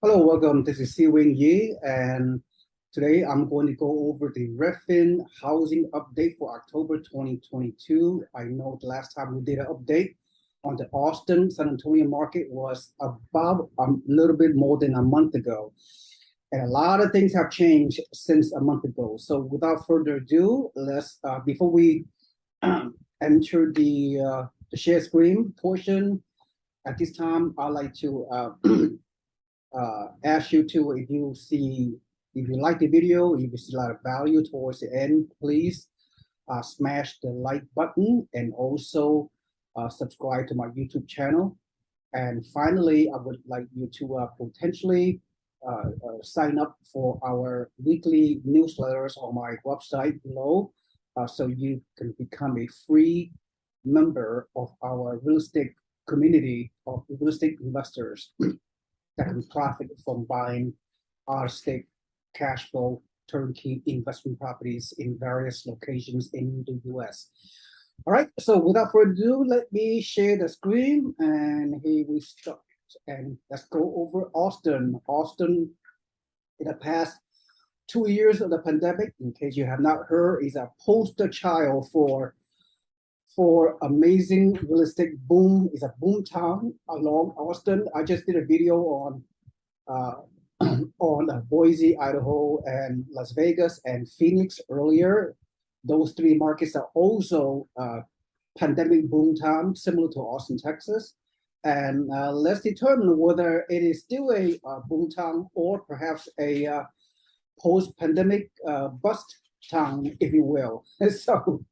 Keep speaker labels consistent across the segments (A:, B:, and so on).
A: Hello, welcome. This is Siwing Yi, and today I'm going to go over the Redfin housing update for October 2022. I know the last time we did an update on the Austin, San Antonio market was about a little bit more than a month ago. And a lot of things have changed since a month ago. So without further ado, let's before we enter the share screen portion, at this time, I'd like to ask you to, if you like the video, if you see a lot of value towards the end, please smash the like button and also subscribe to my YouTube channel. And finally, I would like you to potentially sign up for our weekly newsletters on my website below, so you can become a free member of our real estate community of real estate investors that can profit from buying out-of-state cash flow turnkey investment properties in various locations in the US. All right, so without further ado, let me share the screen and here we start. And let's go over Austin. Austin, in the past 2 years of the pandemic, in case you have not heard, is a poster child for amazing real estate boom. It's a boom town along Austin. I just did a video uh, on Boise, Idaho, and Las Vegas and Phoenix earlier. Those three markets are also pandemic boom town, similar to Austin, Texas. And let's determine whether it is still a boom town or perhaps a post-pandemic bust town, if you will. So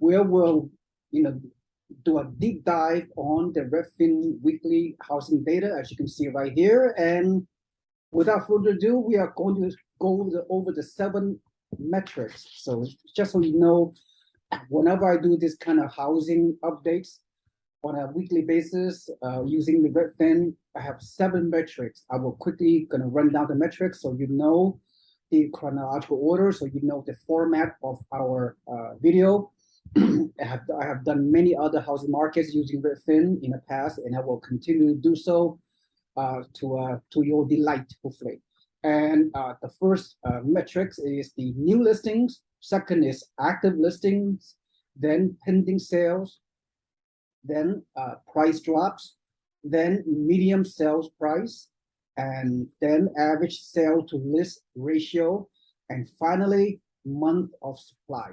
A: we will, do a deep dive on the Redfin weekly housing data, as you can see right here. And without further ado, we are going to go over the 7 metrics. So just so you know, whenever I do this kind of housing updates on a weekly basis using the Redfin, I have 7 metrics. I will quickly gonna run down the metrics so you know the chronological order, so you know the format of our video. I have done many other housing markets using Redfin in the past, and I will continue to do so to your delight, hopefully. And the first metrics is the new listings. Second is active listings, then pending sales, then price drops, then medium sales price, and then average sale to list ratio, and finally, month of supply.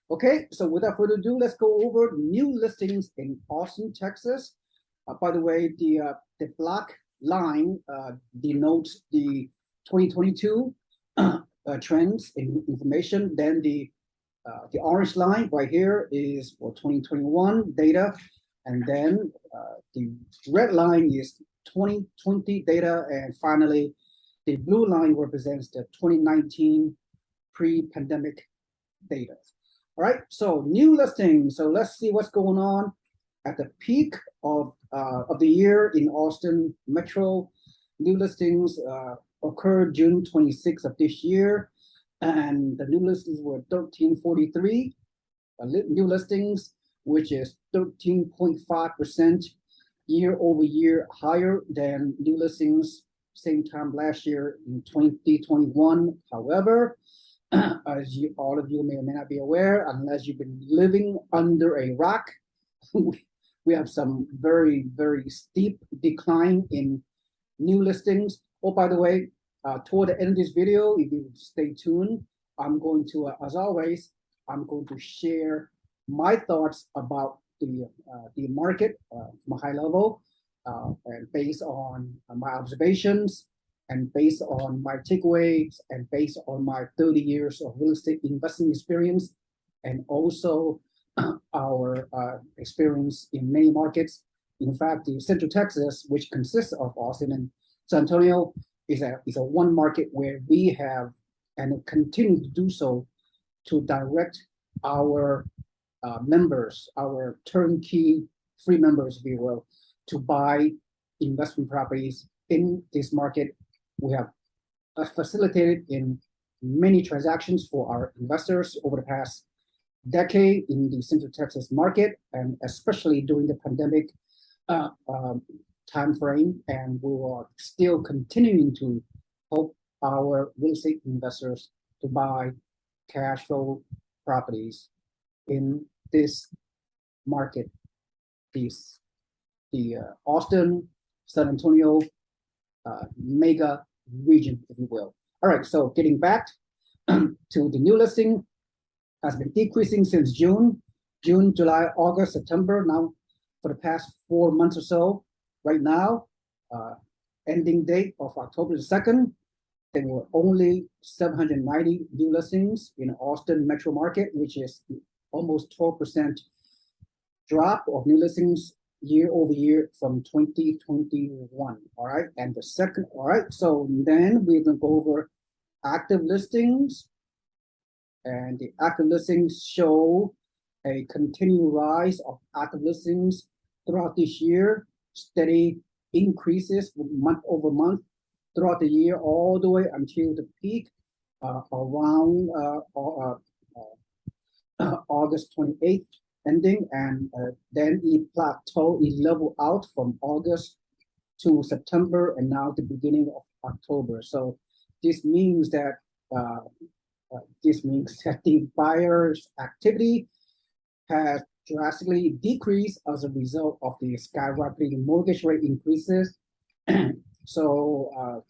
A: Okay, so without further ado, let's go over new listings in Austin, Texas. By the way, the black line denotes the 2022 trends in information. Then the orange line right here is for 2021 data, and then the red line is 2020 data, and finally, the blue line represents the 2019 pre-pandemic data. All right, so new listings. So let's see what's going on at the peak of the year in Austin Metro. New listings occurred June 26th of this year, and the new listings were 1343 new listings, which is 13.5% year over year higher than new listings same time last year in 2021. However, as all of you may or may not be aware, unless you've been living under a rock, we have some very, very steep decline in new listings. Oh, by the way, toward the end of this video, if you stay tuned, I'm going to, as always, I'm going to share my thoughts about the market from a high level, and based on my observations, and based on my takeaways, and based on my 30 years of real estate investing experience, and also our experience in many markets. In fact, the Central Texas, which consists of Austin and San Antonio, is a one market where we have and continue to do so to direct our members, our turnkey free members, if you will, to buy investment properties in this market. We have facilitated in many transactions for our investors over the past decade in the Central Texas market, and especially during the pandemic time frame, and we are still continuing to help our real estate investors to buy cash flow properties in this market, these the Austin, San Antonio mega region, if you will. All right, so getting back to the new listing has been decreasing since June, July, August, September. Now, for the past 4 months or so, right now, ending date of October the 2nd, there were only 790 new listings in Austin metro market, which is almost 12% drop of new listings year over year from 2021. All right, and the second, all right, so then we're gonna go over active listings, and the active listings show a continued rise of active listings throughout this year, steady increases month over month throughout the year, all the way until the peak around August 28th ending, and then it plateau, it level out from August to September, and now the beginning of October. So this means that the buyers' activity has drastically decreased as a result of the skyrocketing mortgage rate increases. So,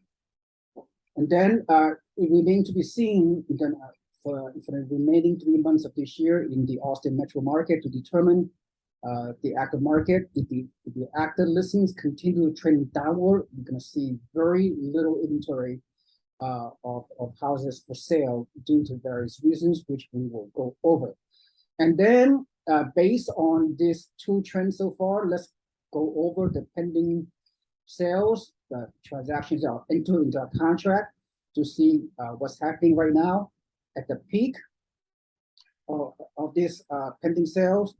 A: and then it remains to be seen then, for the remaining 3 months of this year in the Austin metro market to determine the active market. If the active listings continue to trend downward, you're going to see very little inventory of houses for sale due to various reasons, which we will go over. And then based on these two trends so far, let's go over the pending sales, the transactions that are entered into a contract to see what's happening right now. At the peak of this pending sales,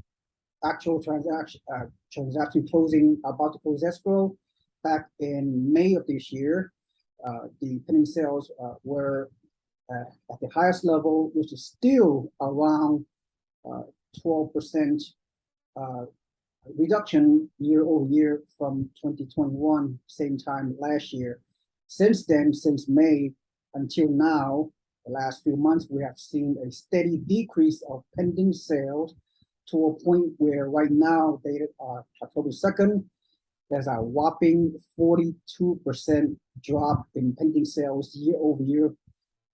A: actual transaction closing, about to close escrow back in May of this year, the pending sales were at the highest level, which is still around 12% reduction year over year from 2021, same time last year. Since then, since May until now, the last few months, we have seen a steady decrease of pending sales to a point where right now, dated October 2nd, there's a whopping 42% drop in pending sales year over year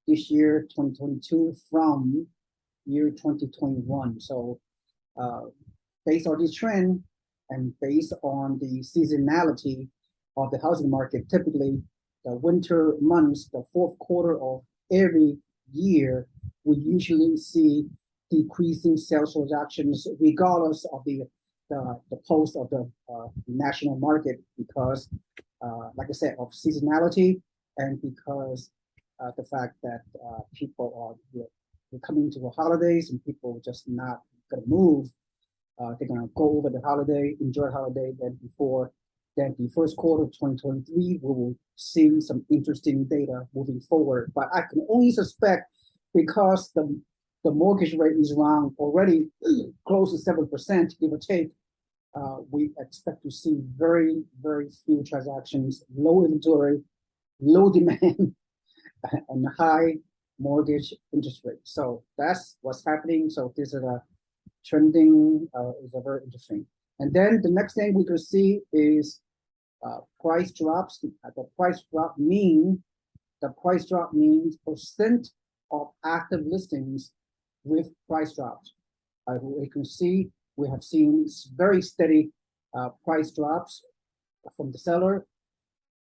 A: this year, 2022, from year 2021. So based on this trend and based on the seasonality of the housing market, typically the winter months, the fourth quarter of every year, we usually see decreasing sales transactions regardless of the post of the national market, because like I said, of seasonality, and because the fact that people are coming to the holidays and people just not gonna move. They're gonna go over the holiday, enjoy the holiday, then the first quarter of 2023, we will see some interesting data moving forward. But I can only suspect, because the mortgage rate is around already close to 7%, give or take, we expect to see very, very few transactions, low inventory, low demand, and high mortgage interest rate. So that's what's happening. So this is a trending, is a very interesting. And then the next thing we could see is price drops. The price drop means percent of active listings with price drops. We can see we have seen very steady price drops from the seller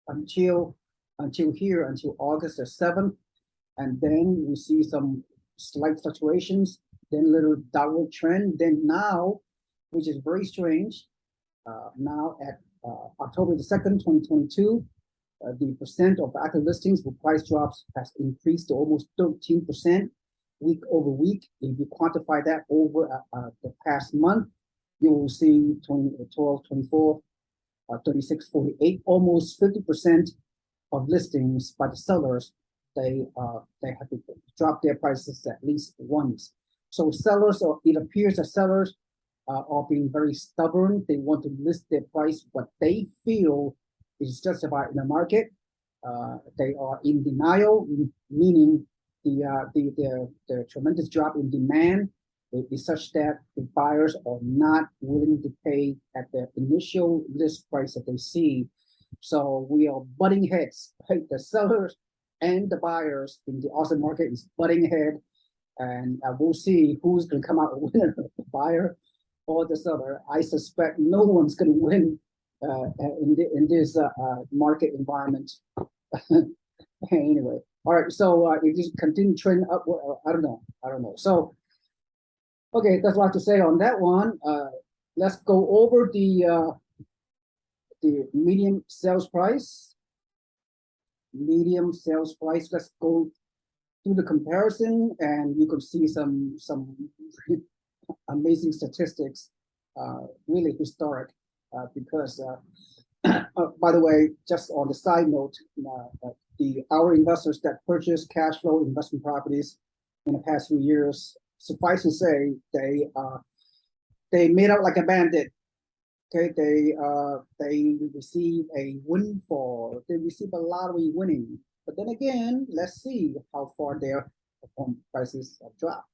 A: until August the 7th, and then we see some slight fluctuations, then a little downward trend. Then now, which is very strange, now at October the 2nd, 2022, the percent of active listings with price drops has increased to almost 13% week over week. If you quantify that over the past month, you will see 12, 24, 36, 48, almost 50% of listings by the sellers, they have to drop their prices at least once. So sellers, or it appears that sellers are being very stubborn. They want to list their price what they feel is justified in the market. They are in denial, meaning the tremendous drop in demand is such that the buyers are not willing to pay at the initial list price that they see. So we are butting heads, right? The sellers and the buyers in the Austin market is butting head, and we'll see who's going to come out a winner, the buyer or the seller. I suspect no one's going to win in this market environment. Anyway, all right. So it just continue trend upward. I don't know. So okay, that's a lot to say on that one. Let's go over the medium sales price. Medium sales price. Let's go through the comparison, and you can see some amazing statistics, really historic, because by the way, just on the side note, our investors that purchased cash flow investment properties in the past few years, suffice to say, they made out like a bandit. Okay, they receive a windfall. They receive a lottery winning. But then again, let's see how far their home prices have dropped.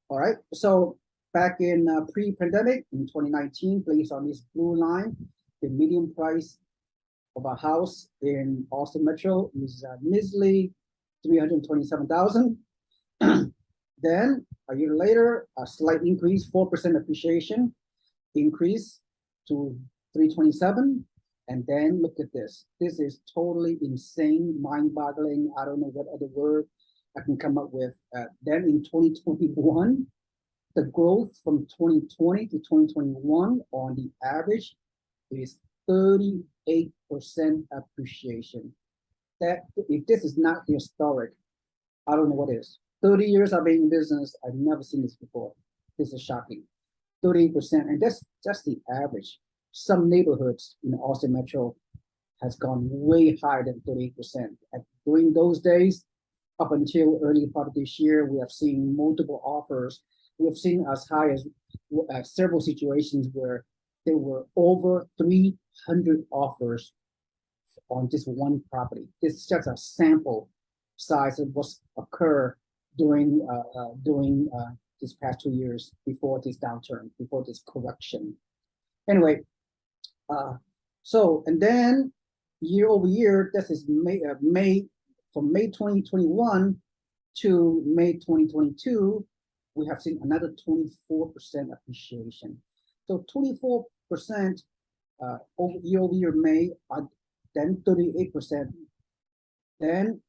A: All right, so back in pre-pandemic in 2019, based on this blue line, the median price of a house in Austin Metro is measly $327,000. Then a year later, a slight increase, 4% appreciation, increase to 327. And then look at this. This is totally insane, mind-boggling. I don't know what other word I can come up with. Then in 2021, the growth from 2020 to 2021 on the average is 38% appreciation. That if this is not historic, I don't know what is. 30 years I've been in business, I've never seen this before. This is shocking. 38%, and that's just the average. Some neighborhoods in Austin Metro has gone way higher than 38%. During those days, up until early part of this year, we have seen multiple offers. We have seen as high as several situations where there were over 300 offers on just one property. This is just a sample size of what's occurred during this past 2 years before this downturn, before this correction. Anyway, so and then year over year, this is May from May 2021 to May 2022, we have seen another 24% appreciation. So 24% year over year May, then 38%, then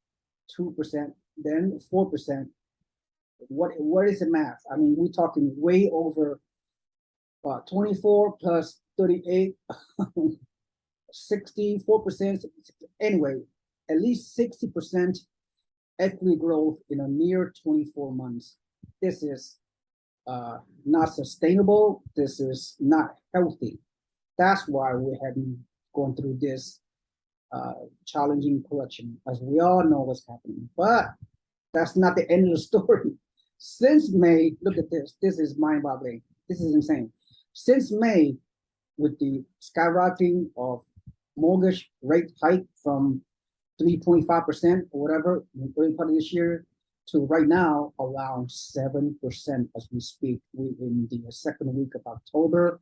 A: 2%, then 4%. What is the math? I mean, we're talking way over 24 plus 38, 64%. Anyway, at least 60% equity growth in a mere 24 months. This is not sustainable. This is not healthy. That's why we have been going through this challenging correction, as we all know what's happening. But that's not the end of the story. Since May, look at this. This is mind-boggling. This is insane. Since May, with the skyrocketing of mortgage rate hike from 3.5% or whatever in the early part of this year to right now around 7% as we speak. We're in the second week of October.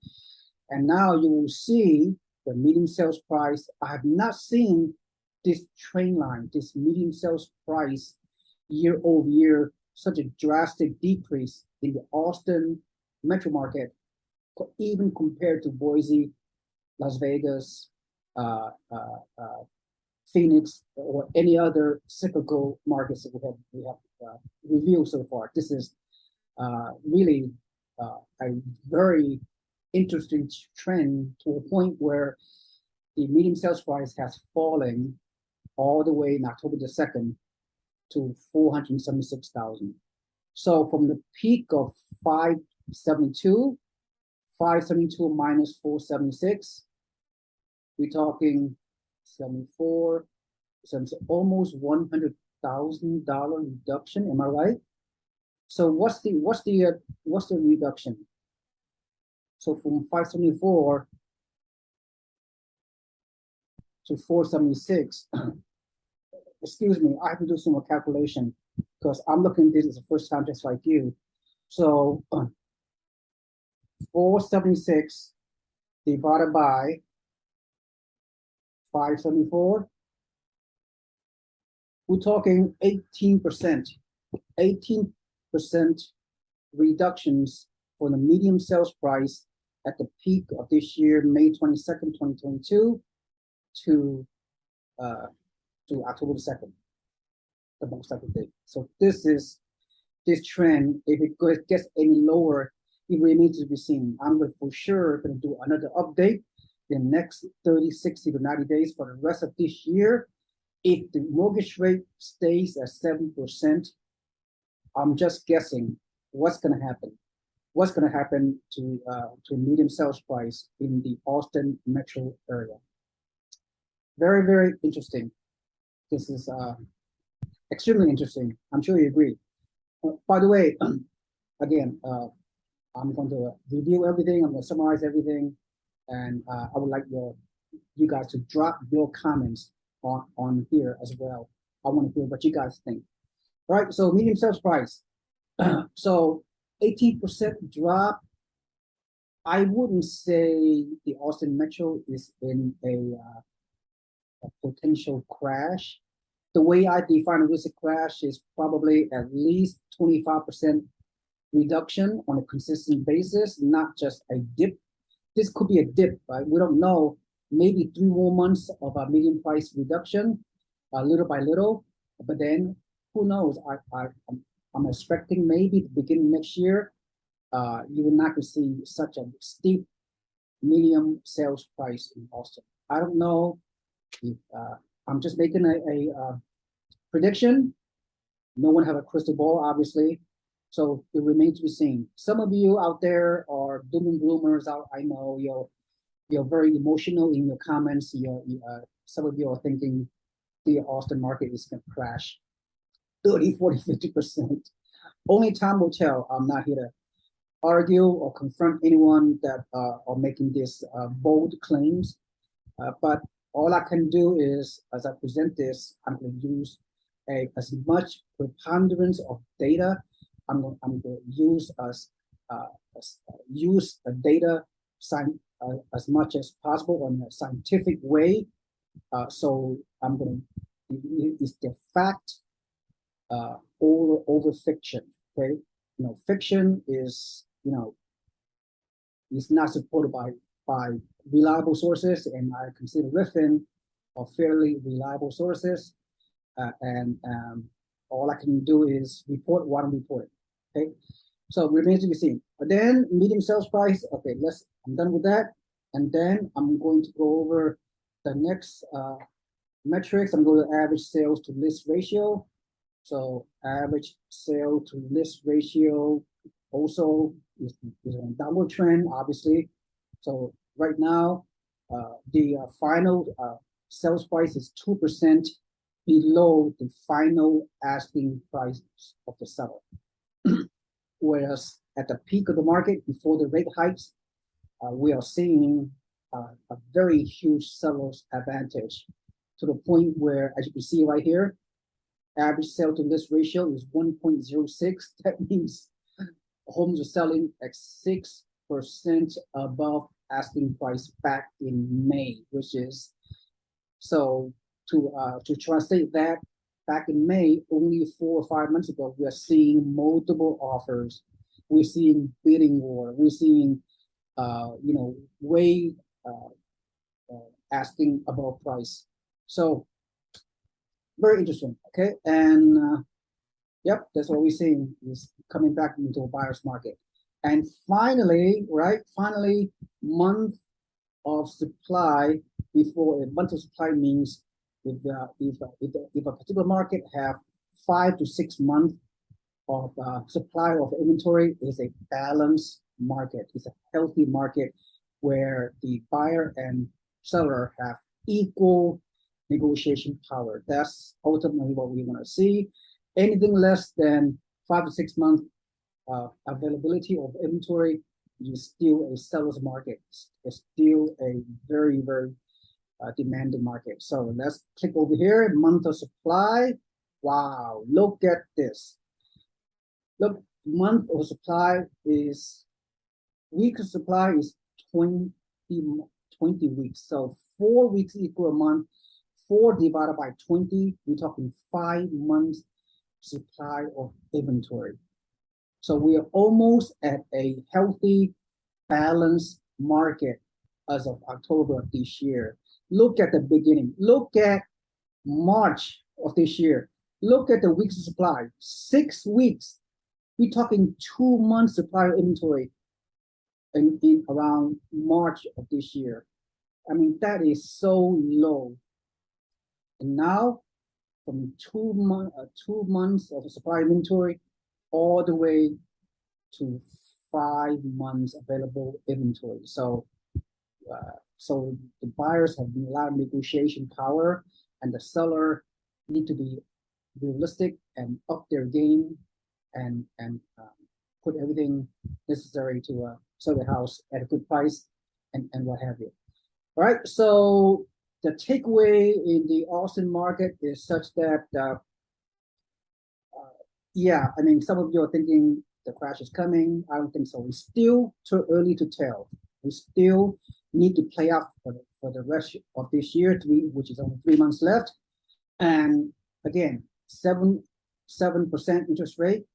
A: And now you will see the median sales price. I have not seen this trend line, this median sales price year over year, such a drastic decrease in the Austin metro market, even compared to Boise, Las Vegas, Phoenix, or any other cyclical markets that we have reviewed so far. This is really a very interesting trend to a point where the median sales price has fallen all the way in October the 2nd to 476,000. So from the peak of 572 minus 476, we're talking 74, so almost $100,000 reduction. Am I right? So what's the reduction? So from 574 to 476, excuse me, I have to do some more calculation because I'm looking at this as the first time just like you. So 476 divided by 574, we're talking 18%. 18% reductions for the medium sales price at the peak of this year, May 22nd, 2022 to October the 2nd, the most second date. So this trend, if it gets any lower, it remains to be seen. I'm for sure going to do another update in the next 30, 60 to 90 days for the rest of this year. If the mortgage rate stays at 7%, I'm just guessing what's going to happen. What's going to happen to medium sales price in the Austin metro area? Very, very interesting. This is extremely interesting. I'm sure you agree. By the way, again, I'm going to review everything. I'm going to summarize everything, and I would like you guys to drop your comments on here as well. I want to hear what you guys think. All right, so medium sales price. So 18% drop. I wouldn't say the Austin metro is in a potential crash. The way I define a risk crash is probably at least 25% reduction on a consistent basis, not just a dip. This could be a dip, right? We don't know. Maybe 3 more months of a medium price reduction, little by little. But then, who knows? I'm expecting maybe the beginning next year, you will not see such a steep medium sales price in Austin. I don't know if I'm just making a prediction. No one have a crystal ball, obviously. So it remains to be seen. Some of you out there are doom and gloomers. I know you're very emotional in your comments. Some of you are thinking the Austin market is going to crash 30, 40, 50%. Only time will tell. I'm not here to argue or confront anyone that are making these bold claims. But all I can do is, as I present this, I'm going to use as much preponderance of data. I'm going to use use the data as much as possible in a scientific way. So I'm going to is the fact over fiction. Okay, fiction is is not supported by reliable sources, and I consider Griffin are fairly reliable sources. And all I can do is report what I'm reporting. Okay, so remains to be seen. But then medium sales price. Okay, I'm done with that, and then I'm going to go over the next metrics. I'm going to average sales to list ratio. So average sale to list ratio also is a downward trend, obviously. So right now, the final sales price is 2% below the final asking price of the seller. Whereas at the peak of the market, before the rate hikes, we are seeing a very huge seller's advantage to the point where, as you can see right here, average sale to list ratio is 1.06. That means homes are selling at 6% above asking price back in May, which is so to translate that back in May, only 4 or 5 months ago, we are seeing multiple offers. We're seeing bidding war. We're seeing way asking above price. So very interesting. Okay, and yep, that's what we're seeing is coming back into a buyer's market. And finally, month of supply. Before a month of supply means if a particular market have 5 to 6 months of supply of inventory, is a balanced market. It's a healthy market where the buyer and seller have equal negotiation power. That's ultimately what we want to see. Anything less than 5 to 6 months availability of inventory it's still a seller's market. It's still a very, very demanding market. So let's click over here, month of supply. Wow, look at this. Look, month of supply is, week of supply is 20 weeks. So 4 weeks equal a month. 4 divided by 20, we're talking 5 months supply of inventory. So we are almost at a healthy, balanced market as of October of this year. Look at the beginning. Look at March of this year. Look at the weeks of supply. 6 weeks. We're talking 2 months supply of inventory in around March of this year. I mean, that is so low. And now, from 2 months of supply inventory all the way to 5 months available inventory. So the buyers have a lot of negotiation power, and the seller need to be realistic and up their game and put everything necessary to sell the house at a good price and what have you. All right, so the takeaway in the Austin market is such that, yeah, I mean, some of you are thinking the crash is coming. I don't think so. It's still too early to tell. We still need to play out for the rest of this year, which is only 3 months left. And again, 7% interest rate.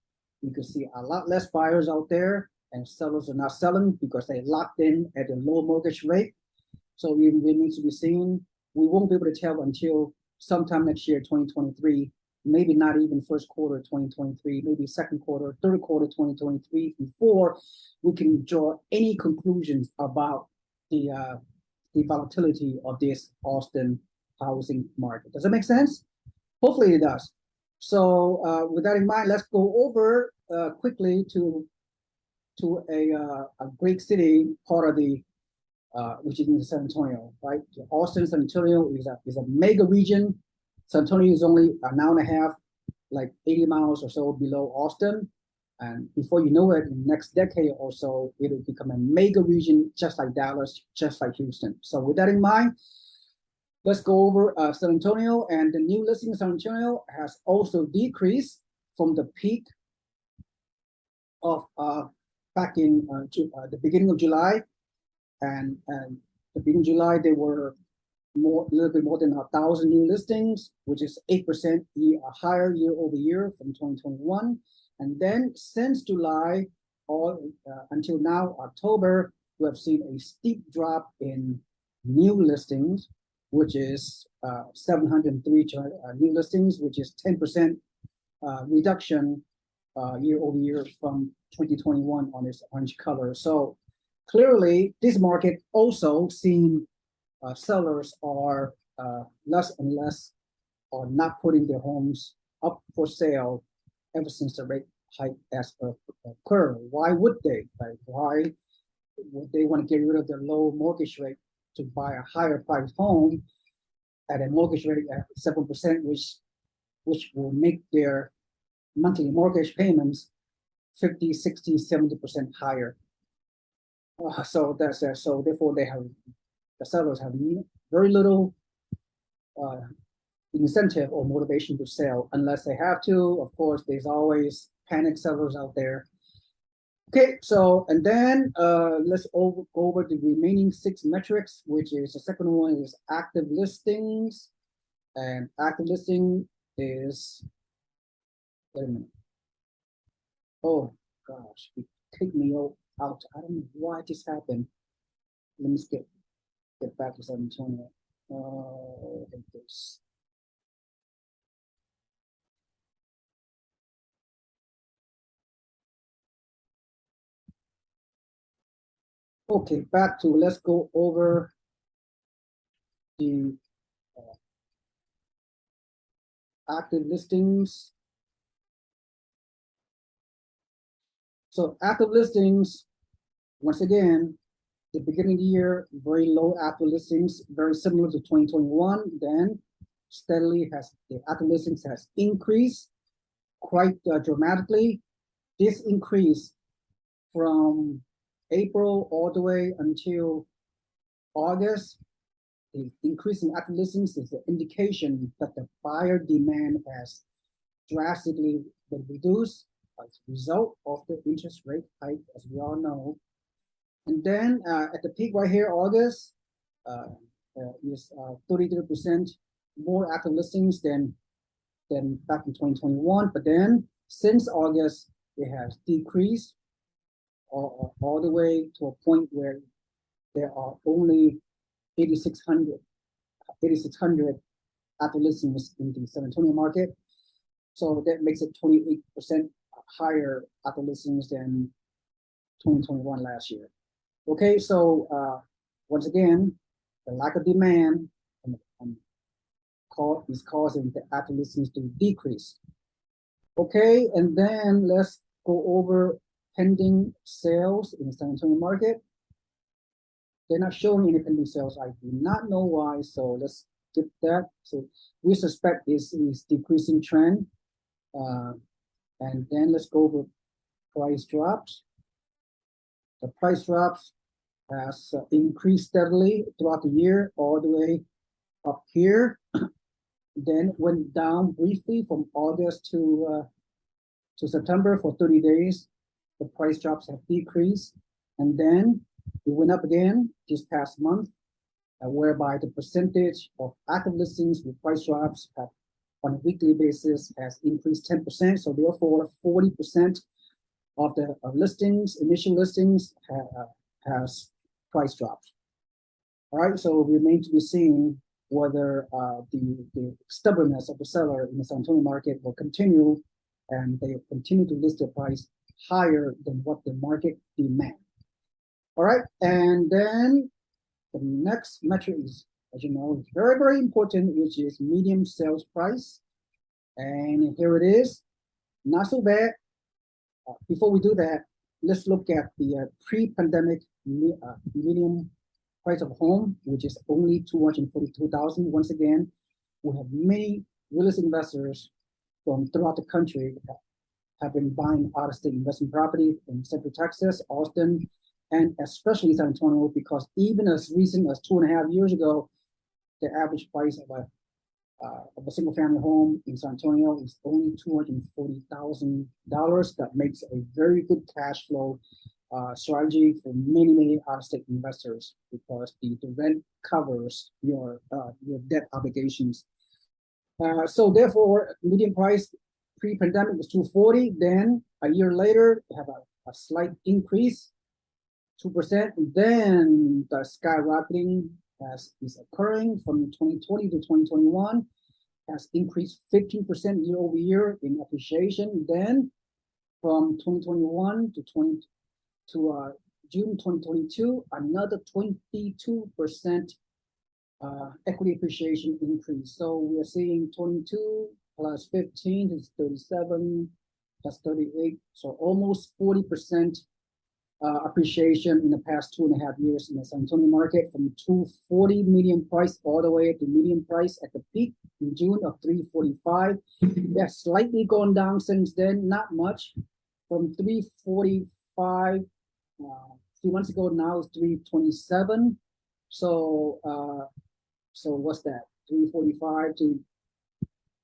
A: You can see a lot less buyers out there, and sellers are not selling because they locked in at a low mortgage rate. So it needs to be seen. We won't be able to tell until sometime next year, 2023, maybe not even first quarter 2023, maybe second quarter, third quarter 2023, before we can draw any conclusions about the volatility of this Austin housing market. Does that make sense? Hopefully it does. So with that in mind, let's go over quickly to a great city, part of the which is in San Antonio, right? Austin, San Antonio is a mega region. San Antonio is only an hour and a half, like 80 miles or so below Austin. And before you know it, in the next decade or so, it will become a mega region, just like Dallas, just like Houston. So with that in mind, let's go over San Antonio. And the new listing in San Antonio has also decreased from the peak of back in the beginning of July. And the beginning of July, there were a little bit more than 1,000 new listings, which is 8% higher year over year from 2021. And then since July until now, October, we have seen a steep drop in new listings, which is 703 new listings, which is 10% reduction year over year from 2021 on this orange color. So clearly, this market also seen sellers are less and less are not putting their homes up for sale ever since the rate hike has occurred. Why would they? Like, why would they want to get rid of their low mortgage rate to buy a higher priced home at a mortgage rate at 7%, which will make their monthly mortgage payments 50, 60, 70% higher? So that's that. So therefore, the sellers have very little incentive or motivation to sell unless they have to. Of course, there's always panic sellers out there. Okay, so and then let's go over the remaining 6 metrics, which is the second one is active listings, and active listing is, wait a minute. Oh gosh, it kicked me out. I don't know why this happened. Let me get back to San Antonio. Like this. Okay, back to, let's go over the active listings. So active listings, once again, the beginning of the year, very low active listings, very similar to 2021. Then steadily the active listings has increased quite dramatically. This increase from April all the way until August, the increase in active listings is an indication that the buyer demand has drastically been reduced as a result of the interest rate hike, as we all know. And then at the peak right here, August, is 33% more active listings than back in 2021. But then since August, it has decreased all the way to a point where there are only 8,600 active listings in the San Antonio market. So that makes it 28% higher active listings than 2021 last year. Okay, so once again, the lack of demand is causing the active listings to decrease. Okay, and then let's go over pending sales in the San Antonio market. They're not showing any pending sales. I do not know why, so let's skip that. So we suspect this is decreasing trend. And then let's go over price drops. The price drops has increased steadily throughout the year, all the way up here. Then went down briefly from August to September for 30 days. The price drops have decreased, and then it went up again this past month, whereby the percentage of active listings with price drops on a weekly basis has increased 10%. So therefore, 40% of the listings, initial listings, has price drops. All right, so it remains to be seen whether the stubbornness of the seller in the San Antonio market will continue, and they continue to list their price higher than what the market demands. All right, and then the next metric is, as you know, very, very important, which is median sales price. And here it is, not so bad. Before we do that, let's look at the pre-pandemic median price of a home, which is only $242,000. Once again, we have many real estate investors from throughout the country that have been buying out-of-state investment property in Central Texas, Austin, and especially San Antonio, because even as recent as 2.5 years ago, the average price of a single-family home in San Antonio is only $240,000. That makes a very good cash flow strategy for many out-of-state investors, because the rent covers your debt obligations. So therefore, median price pre-pandemic was $240. Then a year later, we have a slight increase, 2%. Then the skyrocketing is occurring from 2020 to 2021, has increased 15% year over year in appreciation. Then from 2021 to June 2022, another 22% equity appreciation increase. So we are seeing 22 plus 15 is 37 plus 38, so almost 40% appreciation in the past 2.5 years in the San Antonio market, from 240 median price all the way to median price at the peak in June of 345. Yeah, slightly gone down since then, not much, from 345 few months ago. Now it's 327. So what's that? 345 to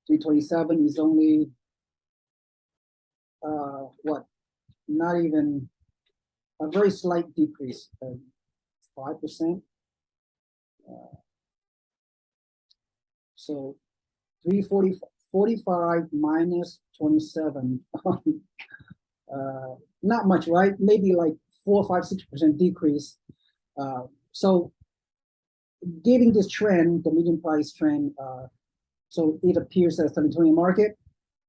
A: 327 is only what? Not even a very slight decrease, 5%. So 345 minus 27. Not much, right? Maybe like 4, 5, 6% decrease. So given this trend, the median price trend, so it appears that the San Antonio market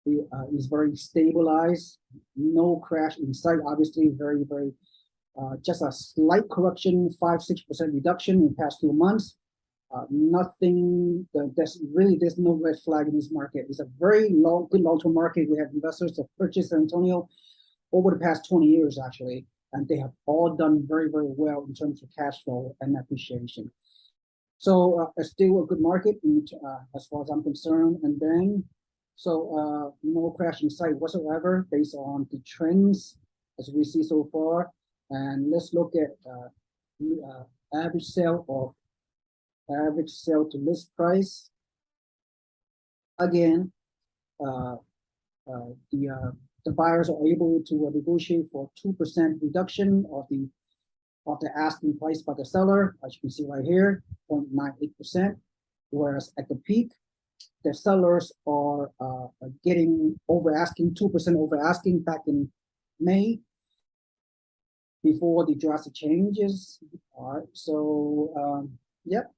A: is very stabilized, no crash in sight. Obviously, very just a slight correction, 5-6% reduction in the past 2 months. Nothing. There's no red flag in this market. It's a very good long-term market. We have investors that purchased San Antonio over the past 20 years, actually, and they have all done very well in terms of cash flow and appreciation. So it's still a good market as far as I'm concerned. And then, no crash in sight whatsoever based on the trends as we see so far. And let's look at average sale to list price. Again, the buyers are able to negotiate for 2% reduction of the asking price by the seller, as you can see right here, 0.98%. Whereas at the peak, the sellers are getting over asking, 2% over asking back in May before the drastic changes. All right, so yep.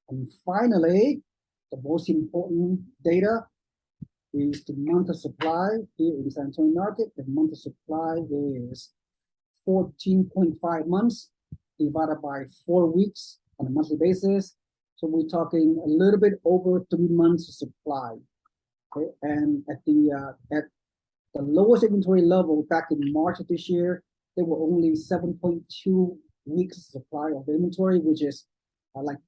A: And finally, the most important data is the month of supply here in the San Antonio market. The month of supply is 14.5 months divided by 4 weeks on a monthly basis. So we're talking a little bit over 3 months of supply. Okay, and at the lowest inventory level back in March of this year, there were only 7.2 weeks of supply of inventory, which is like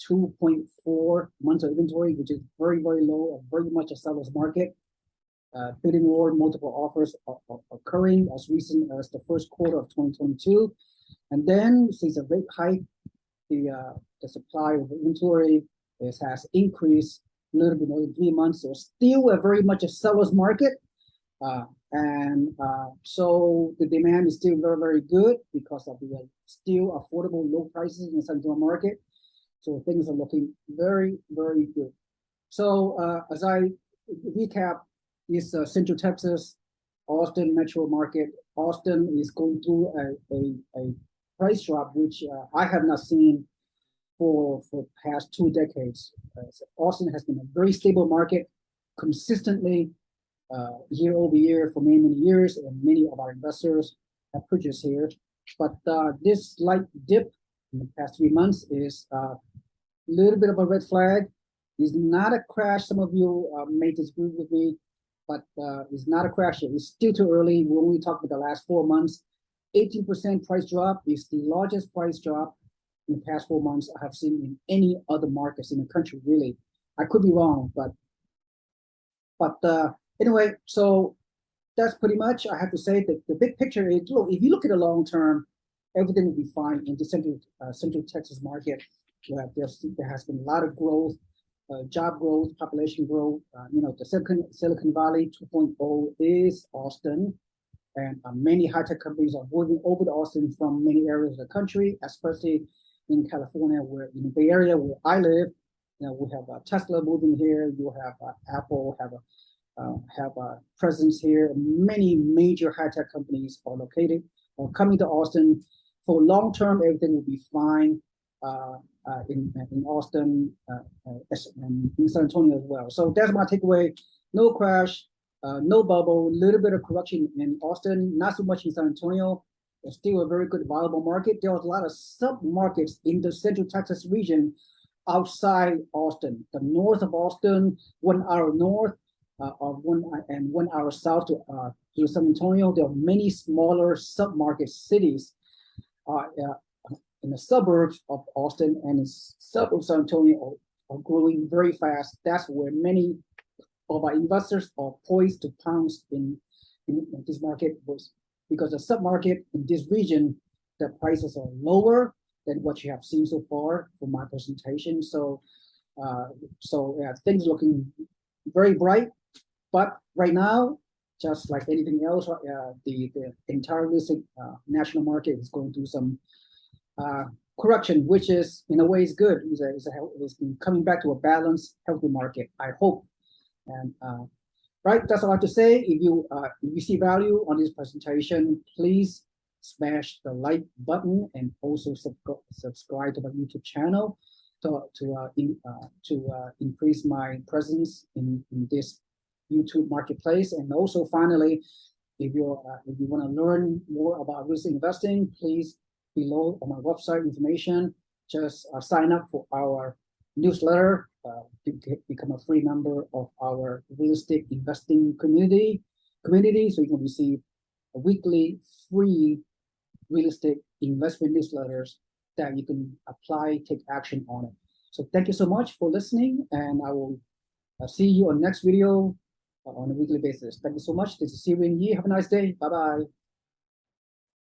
A: 2.4 months of inventory, which is very, very low, very much a seller's market. Bidding war, multiple offers are occurring as recent as the first quarter of 2022. And then since the rate hike, the supply of inventory has increased a little bit more than 3 months. So still very much a seller's market. So the demand is still very, very good because of the still affordable low prices in the San Antonio market. So things are looking very, very good. So as I recap, is Central Texas, Austin metro market. Austin is going through a price drop, which I have not seen for past 2 decades. So Austin has been a very stable market, consistently year over year for many, many years, and many of our investors have purchased here. But this slight dip in the past 3 months is a little bit of a red flag. It's not a crash. Some of you may disagree with me, but it's not a crash yet. It's still too early. We're only talking about the last 4 months. 18% price drop is the largest price drop in the past 4 months I have seen in any other markets in the country, really. I could be wrong, but anyway, so that's pretty much, I have to say that the big picture is, look, if you look at the long term, everything will be fine in the Central Texas market. There has been a lot of growth, job growth, population growth. The Silicon Valley 2.0 is Austin, and many high-tech companies are moving over to Austin from many areas of the country, especially in California, where in the Bay Area where I live. We have Tesla moving here. You have Apple have a presence here. Many major high-tech companies are located or coming to Austin. For long term, everything will be fine in Austin and in San Antonio as well. So that's my takeaway. No crash, no bubble, little bit of correction in Austin, not so much in San Antonio. It's still a very good, viable market. There are a lot of sub-markets in the Central Texas region outside Austin. The north of Austin, 1 hour north, of 1 hour south to San Antonio. There are many smaller sub-market cities in the suburbs of Austin and in suburbs of San Antonio are growing very fast. That's where many of our investors are poised to pounce in this market, because the sub-market in this region, the prices are lower than what you have seen so far from my presentation. So yeah, things looking very bright. But right now, just like anything else, the entire listed national market is going through some correction, which is in a way is good. It's been coming back to a balanced, healthy market, I hope. And right, that's all I have to say. If you see value on this presentation, please smash the like button and also subscribe to my YouTube channel to increase my presence in this YouTube marketplace. And also, finally, if you want to learn more about real estate investing, please below on my website information, just sign up for our newsletter, become a free member of our real estate investing community, so you can receive a weekly free real estate investment newsletters that you can apply, take action on it. So thank you so much for listening, and I will see you on next video on a weekly basis. Thank you so much. This is Siren Yi. Have a nice day. Bye-bye.